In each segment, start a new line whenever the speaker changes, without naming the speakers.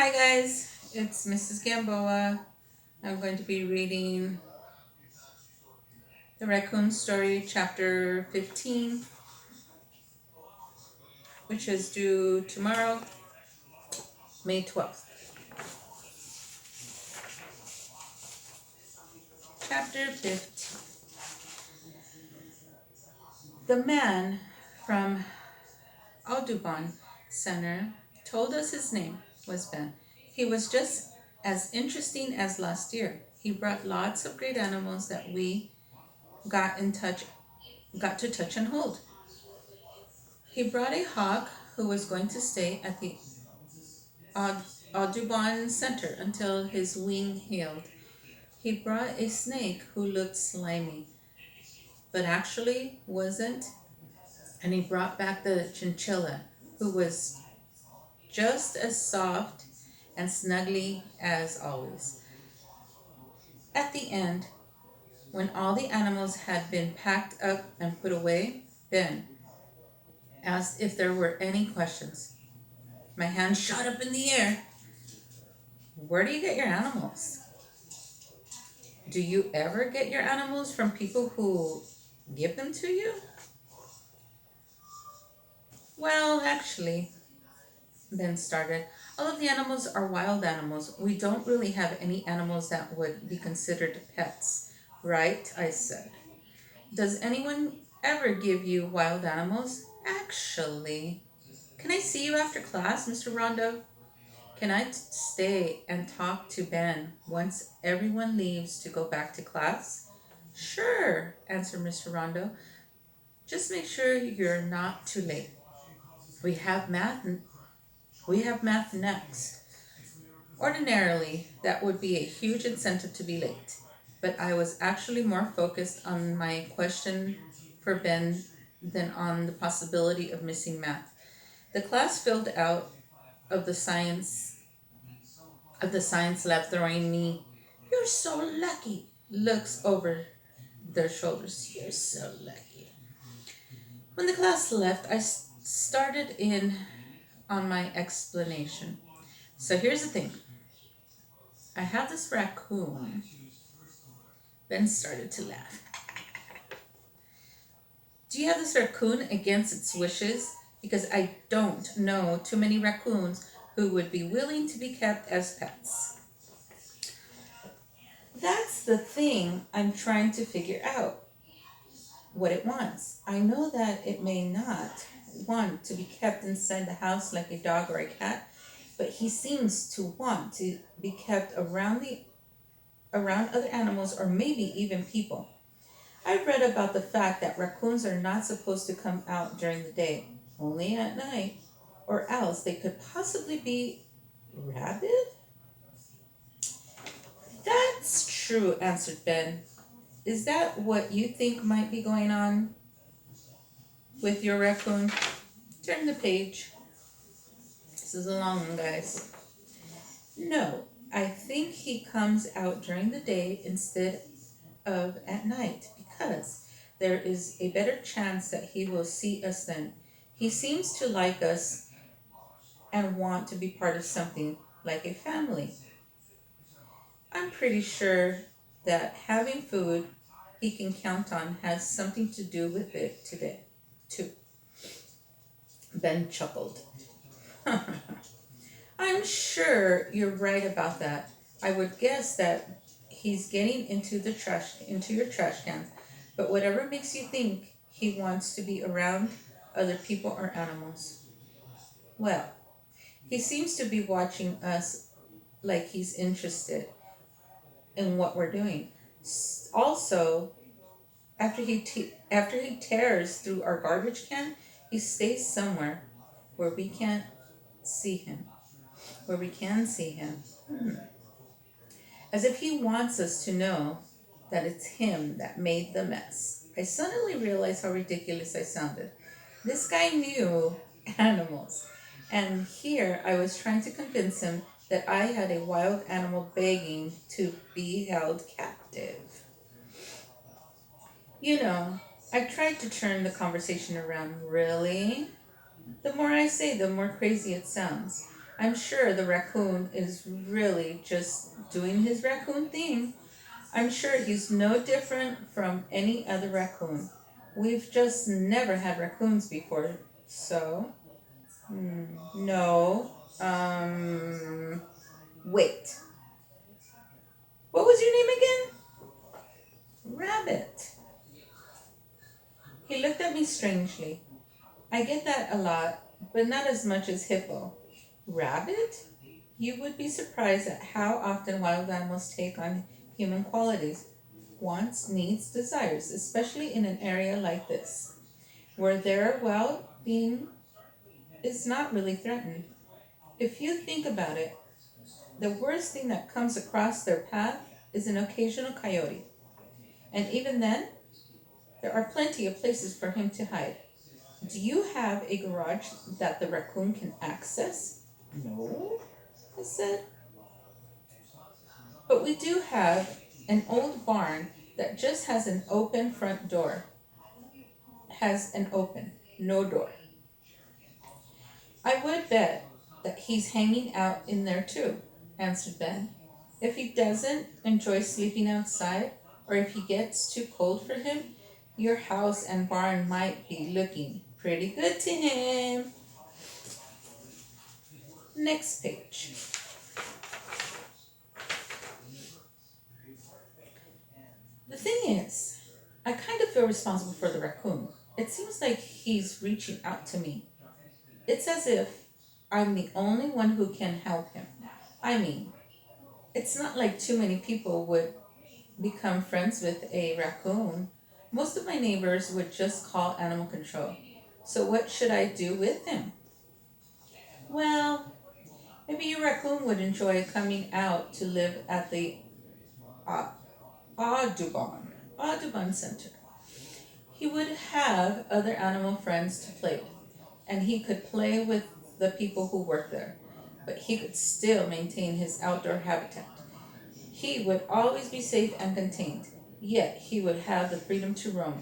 Hi guys, it's Mrs. Gamboa. I'm going to be reading the Racoon story, chapter 15, which is due tomorrow, May 12th. Chapter 15. The man from Audubon Center told us his name was Ben. He was just as interesting as last year. He brought lots of great animals that we got in touch got to touch and hold. He brought a hawk who was going to stay at the Audubon Center until his wing healed. He brought a snake who looked slimy, but actually wasn't, and he brought back the chinchilla who was just as soft and snuggly as always. At the end, when all the animals had been packed up and put away, Ben asked if there were any questions. My hand shot up in the air. Where do you get your animals? Do you ever get your animals from people who give them to you? Well, actually, Ben started, all of the animals are wild animals. We don't really have any animals that would be considered pets, right? I said. Does anyone ever give you wild animals? Actually, can I see you after class, Mr. Rondo? Can I stay and talk to Ben once everyone leaves to go back to class? Sure, answered Mr. Rondo. Just make sure you're not too late. We have math we have math next. Ordinarily, that would be a huge incentive to be late, but I was actually more focused on my question for Ben than on the possibility of missing math. The class filled out of the science of the science lab throwing me, "You're so lucky," looks over their shoulders. You're so lucky. When the class left, I started in on my explanation. So here's the thing. I have this raccoon. Ben started to laugh. Do you have this raccoon against its wishes? Because I don't know too many raccoons who would be willing to be kept as pets. That's the thing I'm trying to figure out. What it wants. I know that it may not want to be kept inside the house like a dog or a cat, but he seems to want to be kept around other animals or maybe even people. I've read about the fact that raccoons are not supposed to come out during the day, only at night, or else they could possibly be rabid? That's true, answered Ben. Is that what you think might be going on with your raccoon? Turn the page. This is a long one, guys. No, I think he comes out during the day instead of at night because there is a better chance that he will see us then. He seems to like us and want to be part of something like a family. I'm pretty sure that having food he can count on has something to do with it today, too. Ben chuckled. I'm sure you're right about that. I would guess that he's getting into your trash can. But whatever makes you think he wants to be around other people or animals? Well, he seems to be watching us like he's interested in what we're doing. Also, after he tears through our garbage can, he stays somewhere where we can't see him. Where we can see him. As if he wants us to know that it's him that made the mess. I suddenly realized how ridiculous I sounded. This guy knew animals, and here I was trying to convince him that I had a wild animal begging to be held captive. You know, I tried to turn the conversation around. Really? The more I say, the more crazy it sounds. I'm sure the raccoon is really just doing his raccoon thing. I'm sure he's no different from any other raccoon. We've just never had raccoons before, so no. Wait. What was your name again? Rabbit. He looked at me strangely. I get that a lot, but not as much as hippo. Rabbit? You would be surprised at how often wild animals take on human qualities, wants, needs, desires, especially in an area like this, where their well being is not really threatened. If you think about it, the worst thing that comes across their path is an occasional coyote. And even then, there are plenty of places for him to hide. Do you have a garage that the raccoon can access? No, I said. But we do have an old barn that just has an open front door. Has an open, no door. I would bet that he's hanging out in there too, answered Ben. If he doesn't enjoy sleeping outside, or if he gets too cold for him, your house and barn might be looking pretty good to him. Next page. The thing is, I kind of feel responsible for the raccoon. It seems like he's reaching out to me. It's as if I'm the only one who can help him. I mean, it's not like too many people would become friends with a raccoon. Most of my neighbors would just call animal control. So, what should I do with him? Well, maybe your raccoon would enjoy coming out to live at the uh, Audubon Center. He would have other animal friends to play with, and he could play with the people who work there, but he could still maintain his outdoor habitat. He would always be safe and contained, yet he would have the freedom to roam.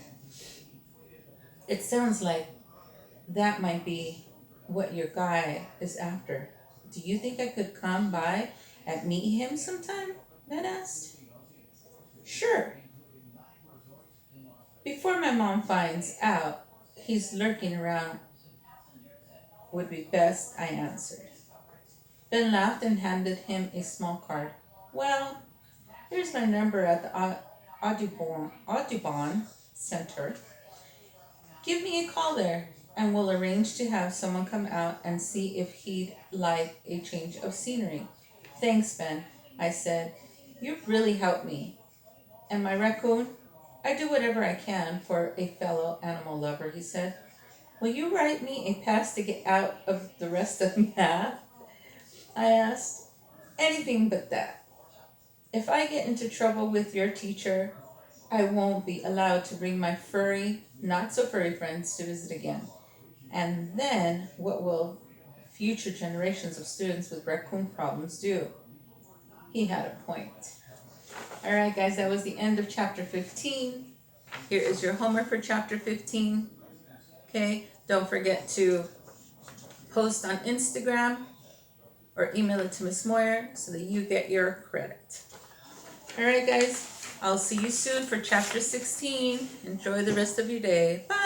It sounds like that might be what your guy is after. Do you think I could come by and meet him sometime? Ben asked. Sure. Before my mom finds out he's lurking around would be best, I answered. Ben laughed and handed him a small card. Well, here's my number at the Audubon Center. Give me a call there, and we'll arrange to have someone come out and see if he'd like a change of scenery. Thanks, Ben, I said. You've really helped me. And my raccoon? I do whatever I can for a fellow animal lover, he said. Will you write me a pass to get out of the rest of math? I asked. Anything but that. If I get into trouble with your teacher, I won't be allowed to bring my furry, not so furry friends to visit again. And then what will future generations of students with raccoon problems do? He had a point. All right, guys, that was the end of chapter 15. Here is your homework for chapter 15. Okay, don't forget to post on Instagram or email it to Miss Moyer so that you get your credit. All right, guys, I'll see you soon for chapter 16. Enjoy the rest of your day. Bye.